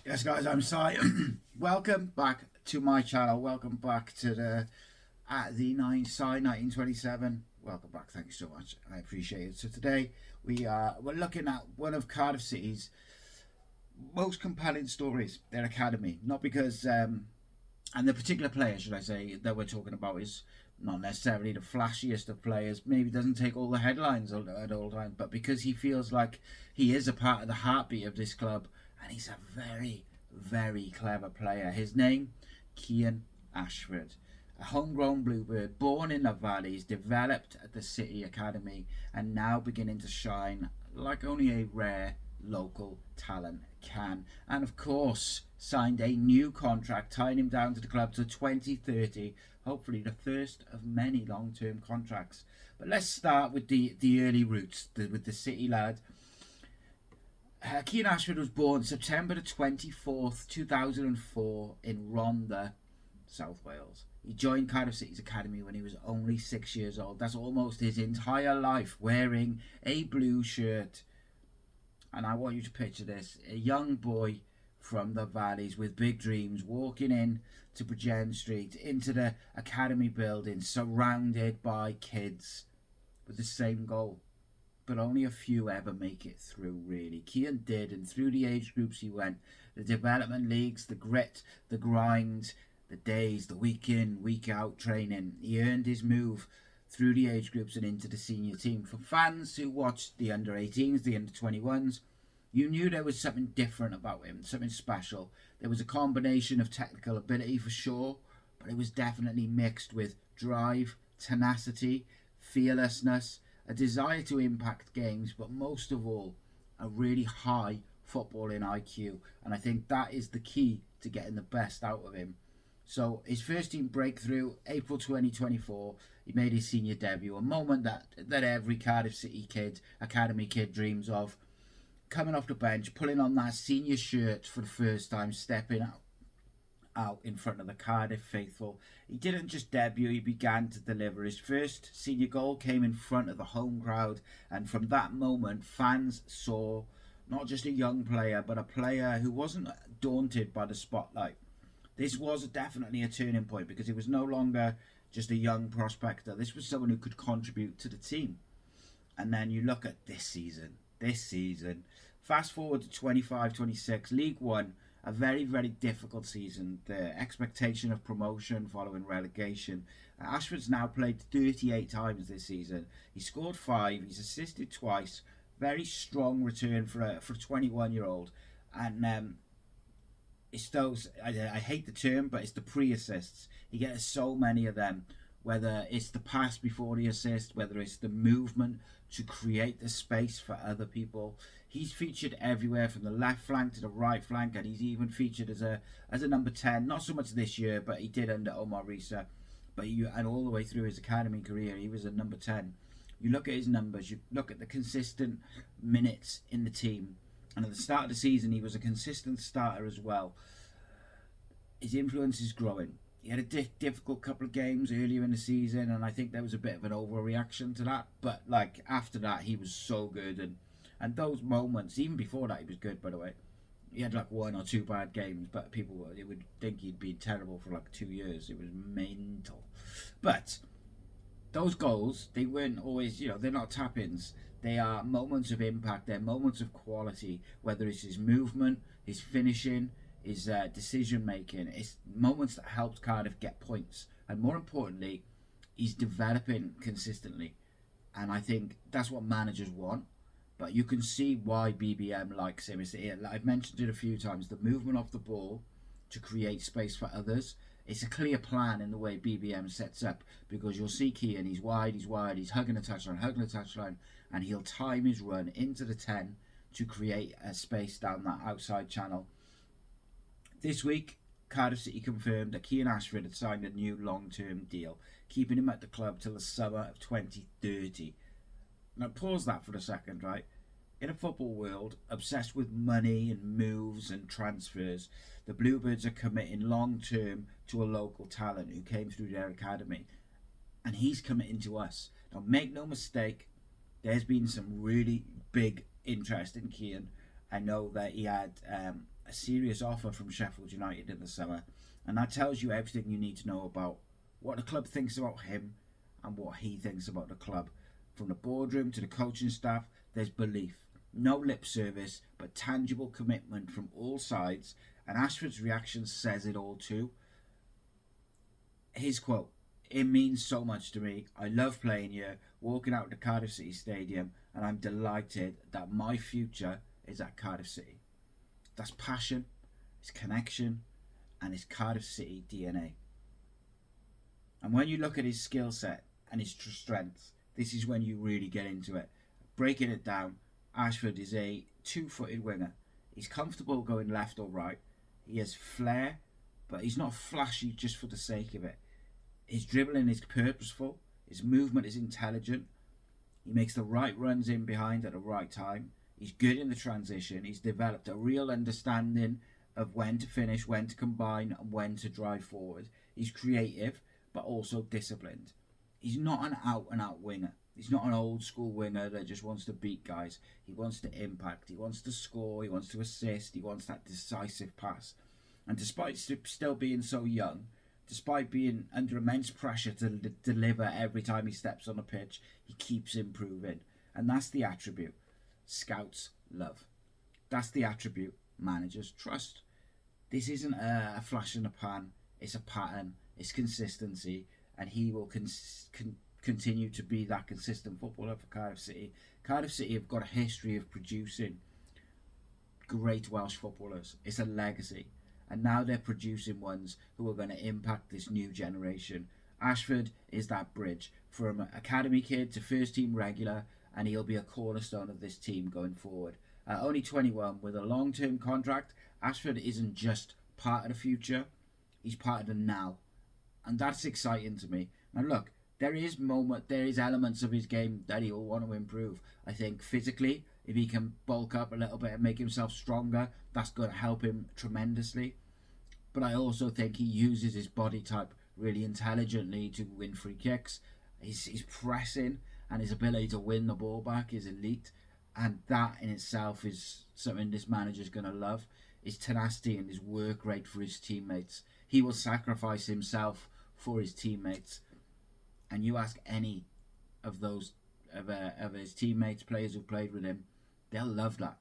Yes, guys, I'm Cian. Welcome back to my channel. Welcome back to the at the 9 Cian 1927. Welcome back. Thank you so much. I appreciate it. So today we're looking at one of Cardiff City's most compelling stories, their academy. Not because and the particular player, should I say, that we're talking about is not necessarily the flashiest of players, maybe doesn't take all the headlines at all times, but because he feels like he is a part of the heartbeat of this club, and he's a very, very clever player. His name, Cian Ashford. A homegrown bluebird, born in the valleys, developed at the City Academy, and now beginning to shine like only a rare local talent can. And of course, signed a new contract tying him down to the club to 2030, hopefully the first of many long-term contracts. But let's start with the early roots, with the City lad. Cian Ashford was born September the 24th, 2004 in Rhondda, South Wales. He joined Cardiff City's academy when he was only 6 years old. That's almost his entire life, wearing a blue shirt. And I want you to picture this: a young boy from the valleys with big dreams, walking in to Bridgend Street, into the academy building, surrounded by kids with the same goal. But only a few ever make it through, really. Cian did, and through the age groups he went. The development leagues, the grit, the grind, the days, the week in, week out training. He earned his move through the age groups and into the senior team. For fans who watched the under-18s, the under-21s, you knew there was something different about him, something special. There was a combination of technical ability for sure, but it was definitely mixed with drive, tenacity, fearlessness, a desire to impact games, but most of all, a really high footballing IQ. And I think that is the key to getting the best out of him. So his first team breakthrough, April 2024, he made his senior debut, a moment that every Cardiff City kid, academy kid, dreams of. Coming off the bench, pulling on that senior shirt for the first time, stepping out in front of the Cardiff faithful. He didn't just debut, he began to deliver. His first senior goal came in front of the home crowd, and from that moment, fans saw not just a young player, but a player who wasn't daunted by the spotlight. This was definitely a turning point, because he was no longer just a young prospector. This was someone who could contribute to the team. And then you look at this season, fast forward to 25-26, League One, a very, very difficult season. The expectation of promotion following relegation. Ashford's now played 38 times this season. He scored 5, he's assisted twice. Very strong return for a 21-year-old. And it's those, I hate the term, but it's the pre-assists. He gets so many of them, whether it's the pass before the assist, whether it's the movement to create the space for other people. He's featured everywhere, from the left flank to the right flank, and he's even featured as a number 10. Not so much this year, but he did under Omar Risa. And all the way through his academy career, he was a number 10. You look at his numbers, you look at the consistent minutes in the team, and at the start of the season, he was a consistent starter as well. His influence is growing. He had a difficult couple of games earlier in the season, and I think there was a bit of an overreaction to that. But like after that, he was so good, and those moments, even before that, he was good. By the way, he had like 1 or 2 bad games, but people would think he'd been terrible for like 2 years. It was mental. But those goals, they weren't always, they're not tap-ins. They are moments of impact. They're moments of quality. Whether it's his movement, his finishing, his decision making, it's moments that helped Cardiff get points, and more importantly, he's developing consistently, and I think that's what managers want. But you can see why BBM likes him. I've mentioned it a few times, the movement off the ball to create space for others. It's a clear plan in the way BBM sets up, because you'll see Cian, he's wide, he's hugging the touchline, and he'll time his run into the 10 to create a space down that outside channel. This week, Cardiff City confirmed that Cian Ashford had signed a new long-term deal, keeping him at the club till the summer of 2030. Now pause that for a second, right? In a football world obsessed with money and moves and transfers, the Bluebirds are committing long-term to a local talent who came through their academy. And he's committing to us. Now make no mistake, there's been some really big interest in Cian. I know that he had a serious offer from Sheffield United in the summer, and that tells you everything you need to know about what the club thinks about him and what he thinks about the club. From the boardroom to the coaching staff, there's belief. No lip service, but tangible commitment from all sides, and Ashford's reaction says it all too. His quote, "It means so much to me. I love playing here, walking out to Cardiff City Stadium, and I'm delighted that my future is at Cardiff City." That's passion, it's connection, and it's Cardiff City DNA. And when you look at his skill set and his strengths, this is when you really get into it. Breaking it down, Ashford is a two-footed winger. He's comfortable going left or right. He has flair, but he's not flashy just for the sake of it. His dribbling is purposeful. His movement is intelligent. He makes the right runs in behind at the right time. He's good in the transition. He's developed a real understanding of when to finish, when to combine, and when to drive forward. He's creative, but also disciplined. He's not an out-and-out winger. He's not an old-school winger that just wants to beat guys. He wants to impact. He wants to score. He wants to assist. He wants that decisive pass. And despite still being so young, despite being under immense pressure to deliver every time he steps on a pitch, he keeps improving. And that's the attribute scouts love. That's the attribute managers trust. This isn't a flash in the pan. It's a pattern. It's consistency. And he will continue to be that consistent footballer for Cardiff City. Cardiff City have got a history of producing great Welsh footballers. It's a legacy. And now they're producing ones who are going to impact this new generation. Ashford is that bridge from academy kid to first team regular, and he'll be a cornerstone of this team going forward. Only 21 with a long-term contract, Ashford isn't just part of the future, he's part of the now. And that's exciting to me. Now look, there is elements of his game that he'll want to improve. I think physically, if he can bulk up a little bit and make himself stronger, that's going to help him tremendously. But I also think he uses his body type really intelligently to win free kicks. His pressing and his ability to win the ball back is elite. And that in itself is something this manager's going to love. His tenacity and his work rate for his teammates. He will sacrifice himself for his teammates. And you ask any of those of his teammates, players who played with him, they'll love that.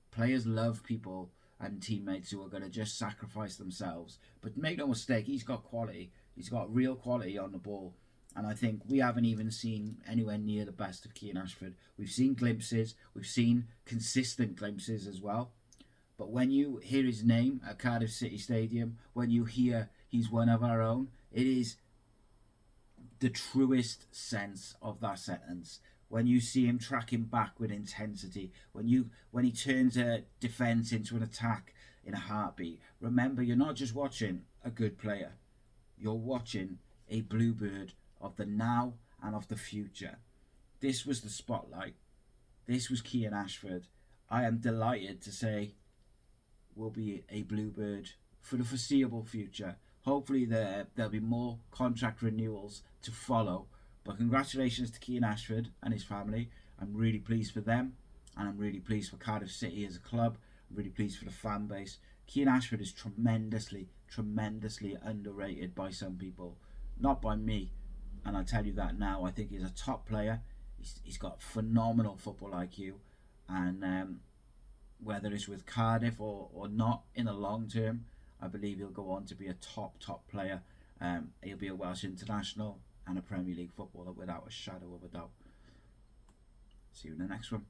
Players love people and teammates who are going to just sacrifice themselves. But make no mistake, he's got quality. He's got real quality on the ball. And I think we haven't even seen anywhere near the best of Cian Ashford. We've seen glimpses. We've seen consistent glimpses as well. But when you hear his name at Cardiff City Stadium, when you hear he's one of our own, it is the truest sense of that sentence. When you see him tracking back with intensity, when he turns a defence into an attack in a heartbeat, remember, you're not just watching a good player. You're watching a bluebird of the now and of the future. This was the spotlight. This was Cian Ashford. I am delighted to say will be a bluebird for the foreseeable future. Hopefully there'll be more contract renewals to follow. But congratulations to Cian Ashford and his family. I'm really pleased for them, and I'm really pleased for Cardiff City as a club. I'm really pleased for the fan base. Cian Ashford is tremendously underrated by some people, not by me. And I'll tell you that now. I think he's a top player. He's got phenomenal football IQ, and whether it's with Cardiff or not in the long term, I believe he'll go on to be a top player. He'll be a Welsh international and a Premier League footballer without a shadow of a doubt. See you in the next one.